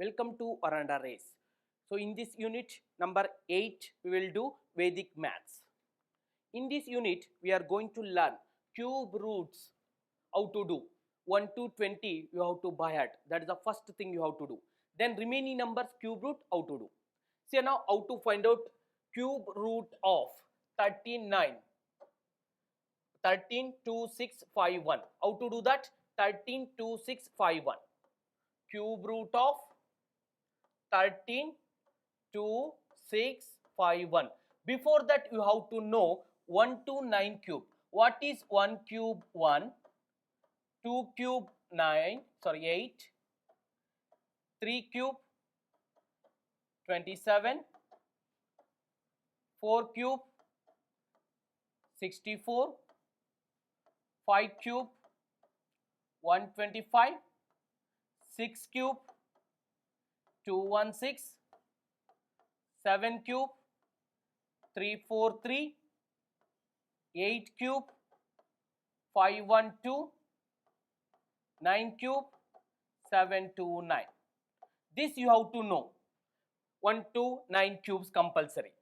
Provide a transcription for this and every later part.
Welcome to Veranda Race. So in this unit number 8 we will do Vedic maths. In this unit we are going to learn cube roots, how to do. 1 to 20 you have to by heart, that is the first thing you have to do. Then remaining numbers cube root how to do. See now how to find out cube root of 39. 132651. How to do that? 132651. Cube root of 132651. Before that you have to know 1 to 9 cube. What is 1 cube? 1, 2 cube 8, 3 cube 27, 4 cube 64, 5 cube 125, 6 cube 216, 7 cube 343, 8 cube 512, 9 cube 729. This you have to know. 1 to 9 cubes compulsory.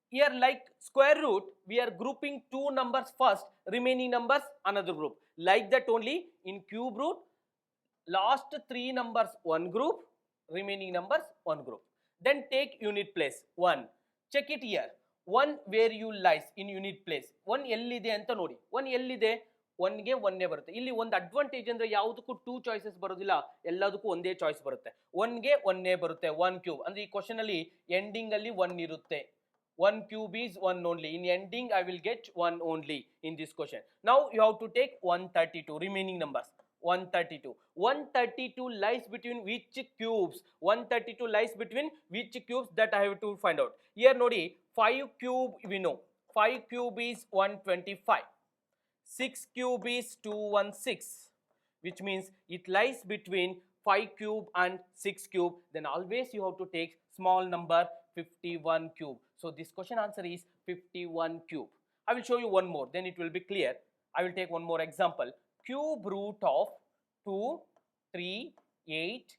Here like square root we are grouping two numbers first, remaining numbers another group. Like that only in cube root, last three numbers one group, remaining numbers one group. Then take unit place 1. Check it here. 1 where you lies in unit place. 1 ellide anta nodi. 1 ellide 1 ಗೆ 1 ಬರುತ್ತೆ. ಇಲ್ಲಿ ಒಂದು advantage ಅಂದ್ರೆ ಯಾವುದಕ್ಕೂ 2 choices ಬರೋದಿಲ್ಲ, ಎಲ್ಲದಕ್ಕೂ ಒಂದೇ choice ಬರುತ್ತೆ. 1 ಗೆ 1 ಬರುತ್ತೆ, 1 ಕ್ಯೂಬ್ ಅಂದ್ರೆ ಈ ಕ್ವಶನ್ ಅಲ್ಲಿ ಎಂಡಿಂಗ್ ಅಲ್ಲಿ 1 ಇರುತ್ತೆ. 1 cube is 1 only. In ending I will get 1 only in this question. Now you have to take 132 remaining numbers. 132. 132 lies between which cubes? 132 lies between which cubes? That I have to find out. Here nodi 5 cube we know. 5 cube is 125. 6 cube is 216, which means it lies between 5 cube and 6 cube. Then always you have to take small number 51 cube. So this question answer is 51 cube. I will show you one more, then it will be clear. I will take one more example. Cube root of 2, 3, 8,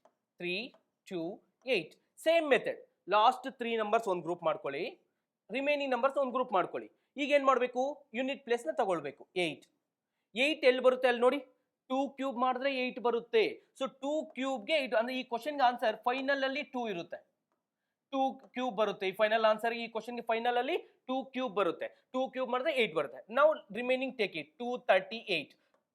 3, 2, 8. Same method. Last 3 numbers one group ಮಾಡ್ಕೊಳ್ಳಿ, remaining numbers one group ಮಾಡ್ಕೊಳ್ಳಿ. ಈಗ ಏನು ಮಾಡಬೇಕು? Unit place ನ ತಗೊಳ್ಬೇಕು. 8 ಎಲ್ಲಿ ಬರುತ್ತೆ ಅಲ್ಲಿ ನೋಡಿ. 2 ಕ್ಯೂಬ್ ಮಾಡಿದ್ರೆ 8 ಬರುತ್ತೆ. ಸೊ 2 ಕ್ಯೂಬ್ ಗೆ 8 ಅಂದ್ರೆ ಈ ಕ್ವಶನ್ ಗೆ ಆನ್ಸರ್ ಫೈನಲ್ ಅಲ್ಲಿ 2 ಇರುತ್ತೆ. 2 ಕ್ಯೂಬ್ ಬರುತ್ತೆ. ಈ ಫೈನಲ್ ಆನ್ಸರ್ ಈ ಕ್ವಶನ್ ಗೆ ಫೈನಲ್ ಅಲ್ಲಿ 2 ಕ್ಯೂಬ್ ಬರುತ್ತೆ. 2 ಕ್ಯೂಬ್ ಮಾಡಿದ್ರೆ 8 ಬರುತ್ತೆ. ನಾವು remaining take it 238.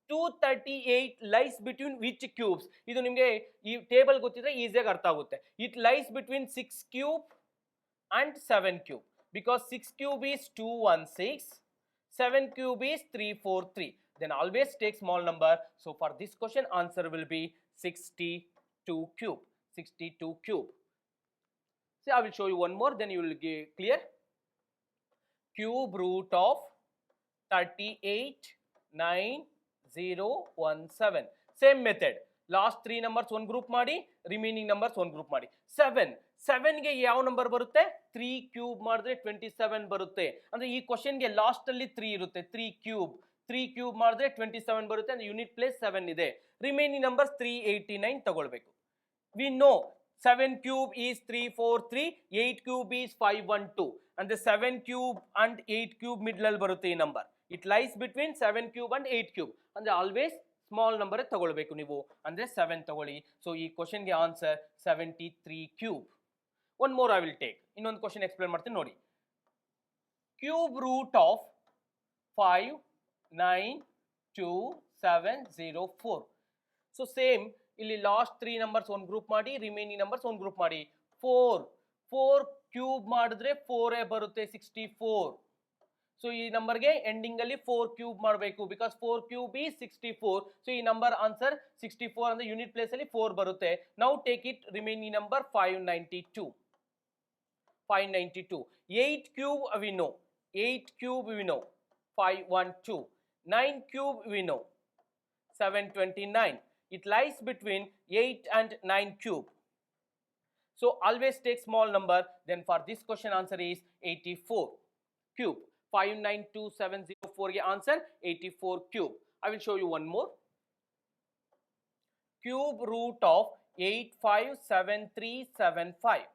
238 lies between which cubes? ಇದು ನಿಮಗೆ ಈ ಟೇಬಲ್ ಗೊತ್ತಿದ್ರೆ ಈಸಿಯಾಗಿ ಅರ್ಥ ಆಗುತ್ತೆ. It lies between 6 cube and 7 cube. Because 6 cube is 216, 7 cube is 343. Then always take small number. So for this question answer will be 62 cube. 62 cube. See, I will show you one more, then you will get clear. Cube root of 389017. Same method. Last 3 numbers one group ಮಾಡಿ, remaining numbers one group ಮಾಡಿ. 7 ಗೆ ಯಾವ number ಬರುತ್ತೆ? 3 cube ಮಾಡಿದ್ರೆ 27 ಬರುತ್ತೆ. ಅಂದ್ರೆ ಈ question ಗೆ ಲಾಸ್ಟ್ ಅಲ್ಲಿ 3 ಇರುತ್ತೆ. 3 ಕ್ಯೂಬ್ ಮಾಡಿದ್ರೆ 27 ಬರುತ್ತೆ. ಅಂದ್ರೆ ಯೂನಿಟ್ ಪ್ಲೇಸ್ 7 ಇದೆ. ರಿಮೈನಿಂಗ್ ನಂಬರ್ಸ್ 389 ತಗೊಳ್ಬೇಕು. We know 7 cube is 343, 8 cube is 512. ಅಂದ್ರೆ 7 ಕ್ಯೂಬ್ and 8 ಕ್ಯೂಬ್ ಮಿಡ್ಲ್ ಅಲ್ಲಿ ಬರುತ್ತೆ ಈ number. It lies between 7 cube and 8 cube. ಅಂದ್ರೆ ಆಲ್ವೇಸ್ ಸ್ಮಾಲ್ ನಂಬರ್ ತಗೊಳ್ಬೇಕು ನೀವು, ಅಂದ್ರೆ 7 ತಗೊಳ್ಳಿ. ಸೊ ಈ ಕ್ವಶನ್ ಗೆ answer 73 cube. One more I will take. ಇನ್ನೊಂದು ಕ್ವಶನ್ ಎಕ್ಸ್ಪ್ಲೇನ್ ಮಾಡ್ತೀನಿ ನೋಡಿ. Cube root of 592,704. So same ಇಲ್ಲಿ ಲಾಸ್ಟ್ 3 ನಂಬರ್ಸ್ ಒಂದು ಗ್ರೂಪ್ ಮಾಡಿ, ರಿಮೈನಿಂಗ್ ನಂಬರ್ಸ್ ಒಂದು ಗ್ರೂಪ್ ಮಾಡಿ. 4 ಕ್ಯೂಬ್ ಮಾಡಿದ್ರೆ 4 ಬರುತ್ತೆ, 64. ಸೊ ಈ ನಂಬರ್ಗೆ ಎಂಡಿಂಗ್ ಅಲ್ಲಿ 4 ಕ್ಯೂಬ್ ಮಾಡಬೇಕು, ಬಿಕಾಸ್ 4 ಕ್ಯೂಬ್ is 64. ಸೊ ಈ ನಂಬರ್ ಆನ್ಸರ್ 64 ಅಂದ್ರೆ ಯೂನಿಟ್ ಪ್ಲೇಸ್ ಅಲ್ಲಿ 4 ಬರುತ್ತೆ. Now take it remaining number 592. 8 cube we know. 8 cube we know. 512. 9 cube we know. 729. It lies between 8 and 9 cube. So always take small number. Then for this question answer is 84 cube. 592,704 ge answer 84 cube. I will show you one more. Cube root of 857375.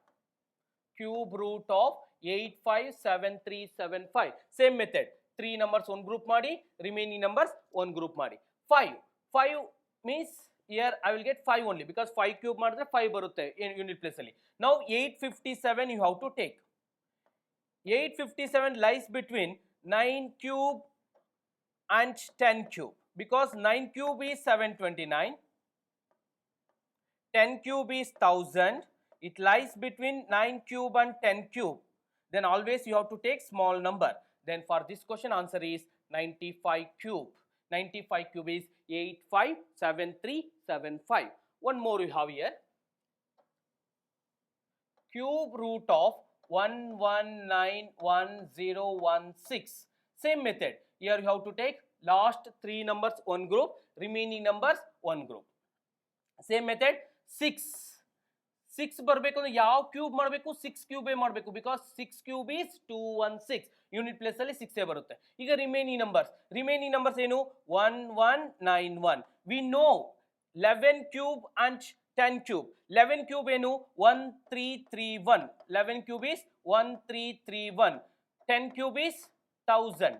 Cube root of 857375. Same method. 3 numbers one group ಮಾಡಿ, remaining numbers one group ಮಾಡಿ. 5 means here I will get 5 only because 5 cube ಮಾಡಿದ್ರೆ 5 ಬರುತ್ತೆ unit place ಅಲ್ಲಿ. Now 857 you have to take. 857 lies between 9 cube and 10 cube because 9 cube is 729, 10 cube is 1000. It lies between 9 cube and 10 cube. Then always you have to take small number. Then for this question answer is 95 cube. 95 cube is 857375. One more you have here. Cube root of 119116. Same method. Here you have to take last 3 numbers one group, remaining numbers one group. Same method. 6 ಬರಬೇಕು ಅಂದ್ರೆ ಯಾವ cube ಮಾಡಬೇಕು, 6 ಕ್ಯೂಬೇ ಮಾಡಬೇಕು because 6 cube is 216. Unit place ಅಲ್ಲಿ 6 ಬರುತ್ತೆ. ಈಗ remaining numbers ಏನು, 1191. We know 11 cube and 10 cube. 11 cube ಏನು, 1331. 11 cube is 1331. 10 cube is 1000.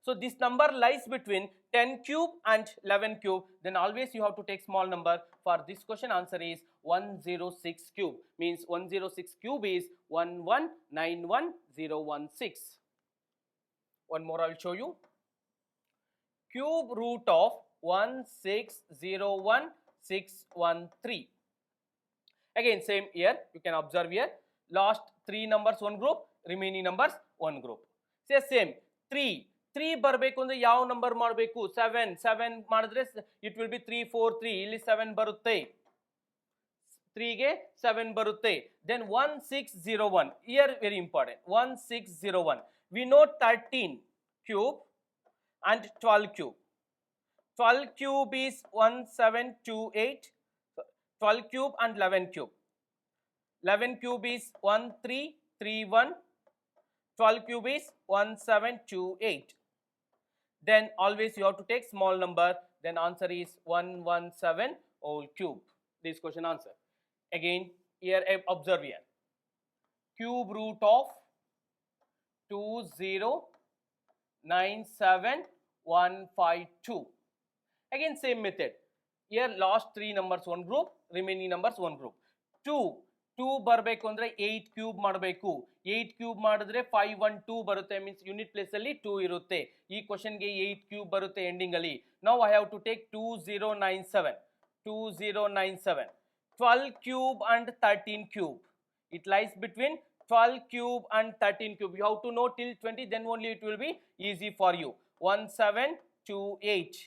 So this number lies between 10 cube and 11 cube. Then always you have to take small number. For this question answer is 106 cube. Means 106 cube is 1191016. One more I will show you. Cube root of 1601613. Again same here. You can observe here. Last 3 numbers one group, remaining numbers one group. Say same. 3 ಬರಬೇಕು ಅಂದ್ರೆ ಯಾವ number ಮಾಡಬೇಕು, 7 ಮಾಡಿದ್ರೆ it will be 343. ಇಲ್ಲಿ 7 ಬರುತ್ತೆ, 3 ಗೆ 7 ಬರುತ್ತೆ. Then 1601. Here very important. 1601. We know 13 cube and 12 cube. 12 cube is 1728. 12 cube and 11 cube. 11 cube is 1331. 12 cube is 1728. Then always you have to take small number. Then answer is 117 whole cube. This question answer. Again here observe here. Cube root of 2097152. Again same method. Here last 3 numbers one group, remaining numbers one group. 2 ಬರಬೇಕು ಅಂದ್ರೆ 8 cube ಮಾಡಬೇಕು. 8 cube ಮಾಡಿದ್ರೆ 512 ಬರುತ್ತೆ. Means unit place ಅಲ್ಲಿ 2 ಇರುತ್ತೆ. ಈ question ಗೆ 8 cube ಬರುತ್ತೆ ಎಂಡಿಂಗ್ ಅಲ್ಲಿ. Now I have to take 2097. 12 cube and 13 cube. It lies between 12 cube and 13 cube. You have to know till 20, then only it will be easy for you. 1728.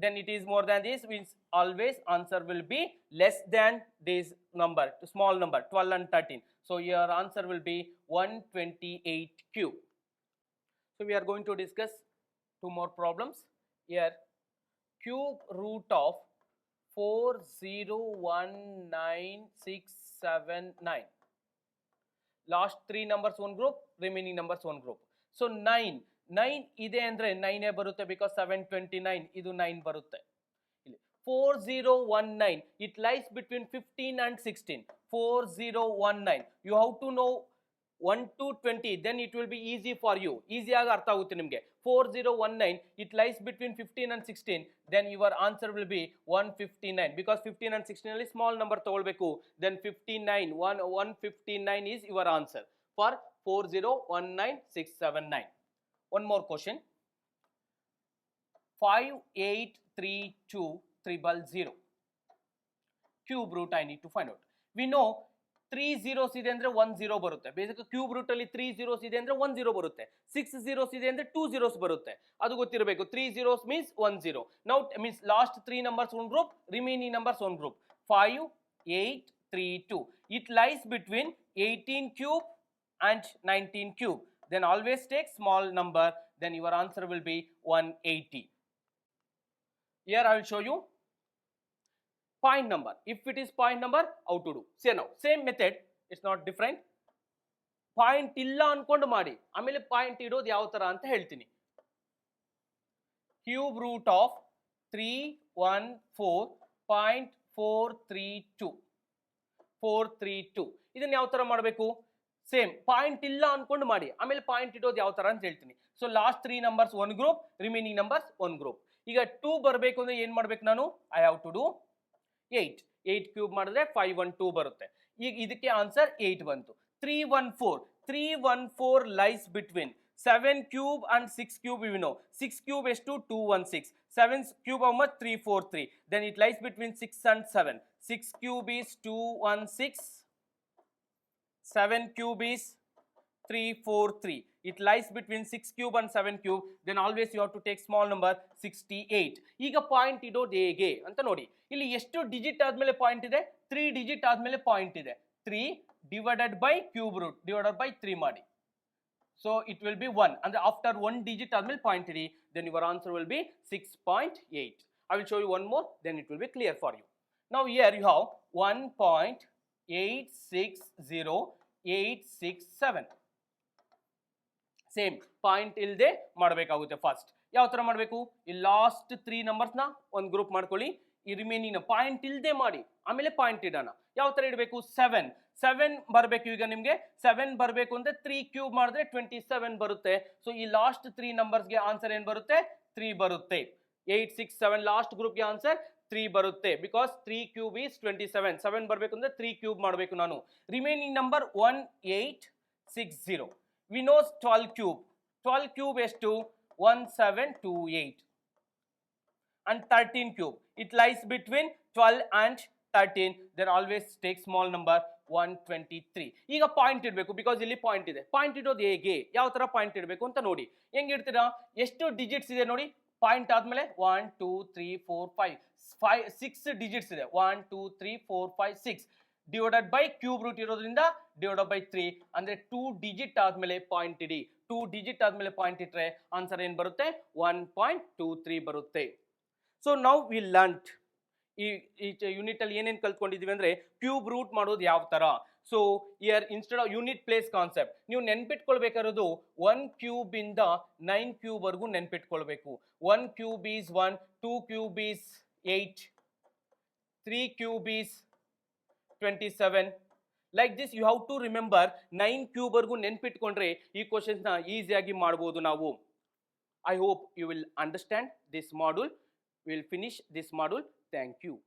Then it is more than this, means always answer will be less than this number, small number 12 and 13. So your answer will be 128 cube. So we are going to discuss 2 more problems. Here cube root of 401969. Last 3 numbers one group, remaining numbers one group. So 9 ಇದೆ ಅಂದ್ರೆ 9 ಬರುತ್ತೆ because 729 ಇದು 9 ಬರುತ್ತೆ. 4019, it lies between 15 and 16. 4019, you have to know 1 to 20, then it will be easy for you. Easy ಆಗಿ ಅರ್ಥ ಆಗುತ್ತೆ ನಿಮಗೆ. 4019, it lies between 15 and 16, then your answer will be 159 because 15 and 16 ಅಲ್ಲಿ small number ತಗೊಳ್ಬೇಕು. Then 59, 159 is your answer for 4019679. One more question. 5832300. Cube root I need to find out. We know 3 zeros ಇದೆ ಅಂದ್ರೆ 1 0 ಬರುತ್ತೆ. Basic cube root ಅಲ್ಲಿ 3 zeros ಇದೆ ಅಂದ್ರೆ 1 0 ಬರುತ್ತೆ. 6 zeros ಇದೆ ಅಂದ್ರೆ 2 zeros ಬರುತ್ತೆ. ಅದು ಗೊತ್ತಿರಬೇಕು. 3 zeros means 1 0. Now means last 3 numbers one group, remaining numbers one group. 5832. It lies between 18 cube and 19 cube. Then always take small number, then your answer will be 180. Here I will show you point number. If it is point number, how to do? See now, same method, it's not different. Point ಇಲ್ಲ ಅನ್ಕೊಂಡು ಮಾಡಿ, ಆಮೇಲೆ point ಇಡೋದು ಯಾವ ತರ ಅಂತ ಹೇಳ್ತೀನಿ. Cube root of 314 0.432 432 ಇದನ್ನ ಯಾವ ತರ ಮಾಡಬೇಕು ಸೇಮ್ ಪಾಯಿಂಟ್ ಇಲ್ಲ ಅನ್ಕೊಂಡು ಮಾಡಿ ಆಮೇಲೆ ಪಾಯಿಂಟ್ ಇಡೋದು ಯಾವ ತರ ಅಂತ ಹೇಳ್ತೀನಿ so last 3 numbers one group remaining numbers one group ಈಗ 2 ಬರಬೇಕು ಅಂದ್ರೆ ಏನು ಮಾಡಬೇಕು ನಾನು I have to do 8 cube ಮಾಡಿದ್ರೆ 512 ಬರುತ್ತೆ ಈಗ ಇದಕ್ಕೆ ಆನ್ಸರ್ 8 ಬಂತು 314 lies between 7 cube and 6 cube we know 6 cube is to 216 7 cube how much 343 then it lies between 6 and 7 6 cube is 216 7 cube is 343 it lies between 6 cube and 7 cube then always you have to take small number 68 ಈಗ point ಇಡೋದು ಹೇಗೆ ಅಂತ ನೋಡಿ ಇಲ್ಲಿ ಎಷ್ಟು digit ಆದ್ಮೇಲೆ point ಇದೆ 3 digit ಆದ್ಮೇಲೆ ಪಾಯಿಂಟ್ ಇದೆ 3 divided by cube root divided by 3 ಮಾಡಿ so it will be 1 and after 1 digit admil point idi then your answer will be 6.8 I will show you one more then it will be clear for you now here you have 1.860867 same point ilde ಮಾಡಬೇಕಾಗುತ್ತೆ first ಯಾವ ತರ ಮಾಡಬೇಕು ಈ last 3 numbers ನ ಒಂದು group ಮಾಡ್ಕೊಳ್ಳಿ ಈ remaining point ಇಲ್ಲದೆ ಮಾಡಿ ಆಮೇಲೆ ಪಾಯಿಂಟ್ ಇಡೋಣ ಯಾವ ತರ ಇಡಬೇಕು 7 ಬರಬೇಕು ಈಗ ನಿಮಗೆ 7 ಬರಬೇಕು ಅಂದ್ರೆ 3 ಕ್ಯೂಬ್ ಮಾಡಿದ್ರೆ 27 ಬರುತ್ತೆ ಸೊ ಈ ಲಾಸ್ಟ್ 3 ನಂಬರ್ಸ್ಗೆ ಆನ್ಸರ್ ಏನು ಬರುತ್ತೆ 3 ಬರುತ್ತೆ 867 ಲಾಸ್ಟ್ ಗ್ರೂಪ್ಗೆ ಆನ್ಸರ್ 3 ಬರುತ್ತೆ ಬಿಕಾಸ್ 3 ಕ್ಯೂಬ್ ಈಸ್ 27 7 ಬರಬೇಕು ಅಂದ್ರೆ 3 ಕ್ಯೂಬ್ ಮಾಡಬೇಕು ನಾನು remaining number 1860 we knows 12 cube ಎಷ್ಟು 1728 and 13 cube it lies between 12 and 13 then always take small number 123 ಈಗ ಪಾಯಿಂಟ್ ಇಡಬೇಕು ಬಿಕಾಸ್ ಇಲ್ಲಿ ಪಾಯಿಂಟ್ ಇದೆ ಪಾಯಿಂಟ್ ಇಡೋದು ಹೇಗೆ ಯಾವ ತರ ಪಾಯಿಂಟ್ ಇಡಬೇಕು ಅಂತ ನೋಡಿ ಹೆಂಗ್ ಇಡ್ತೀರಾ ಎಷ್ಟು ಡಿಜಿಟ್ಸ್ ಇದೆ ನೋಡಿ ಪಾಯಿಂಟ್ ಆದ್ಮೇಲೆ 1 2 3 4 5 6 ಡಿಜಿಟ್ಸ್ ಇದೆ 1 2 3 4 5 6 ಡಿವೈಡೆಡ್ ಬೈ ಕ್ಯೂಬ್ ರೂಟ್ ಇರೋದ್ರಿಂದ ಡಿವೈಡೆಡ್ ಬೈ 3 ಅಂದ್ರೆ 2 ಡಿಜಿಟ್ ಆದ್ಮೇಲೆ ಪಾಯಿಂಟ್ ಇಡಿ 2 ಡಿಜಿಟ್ ಆದ್ಮೇಲೆ ಪಾಯಿಂಟ್ ಇಟ್ರೆ ಆನ್ಸರ್ ಏನು ಬರುತ್ತೆ 1.23 ಬರುತ್ತೆ ಸೊ ನೌ ವಿ ಲರ್ನ್ಡ್ ಈ ಯೂನಿಟ್ ಅಲ್ಲಿ ಏನೇನು ಕಲ್ತ್ಕೊಂಡಿದೀವಿ ಅಂದ್ರೆ ಕ್ಯೂಬ್ ರೂಟ್ ಮಾಡೋದು ಯಾವ ತರ so here instead of unit place concept ನೀವು ನೆನ್ಪಿಟ್ಕೊಳ್ಬೇಕಾಗಿರೋದು 1 ಕ್ಯೂಬ್ ಇಂದ 9 ಕ್ಯೂಬ್ ವರೆಗೂ ನೆನ್ಪಿಟ್ಕೊಳ್ಬೇಕು 1 cube is 1 2 cube is 8 3 cube is 27 like this you have to remember 9 cube ವರೆಗೂ ನೆನ್ಪಿಟ್ಕೊಂಡ್ರೆ ಈ ಕ್ವಶನ್ಸ್ ನ ಈಸಿಯಾಗಿ ಮಾಡಬಹುದು ನಾವು I hope you will understand this module. We will finish this module. Thank you.